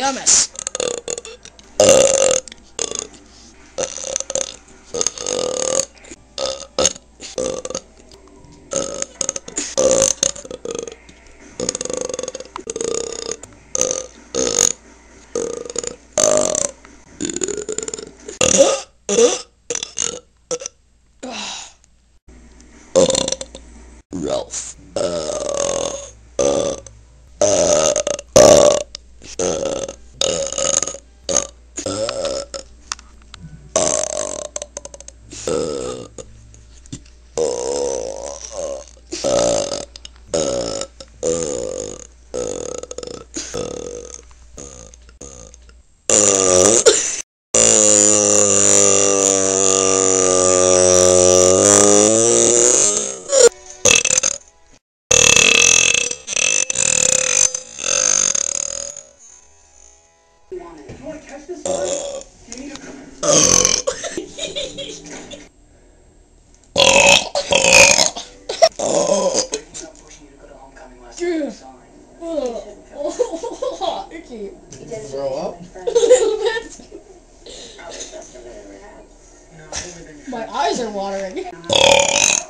Yummus. Ralph. You want to catch this one? You need to come Not pushing you to go to homecoming last night. Sorry. Icky. He did Grow up? A little bit. probably the best I've ever had. No, I've only been your My friend. eyes are watering.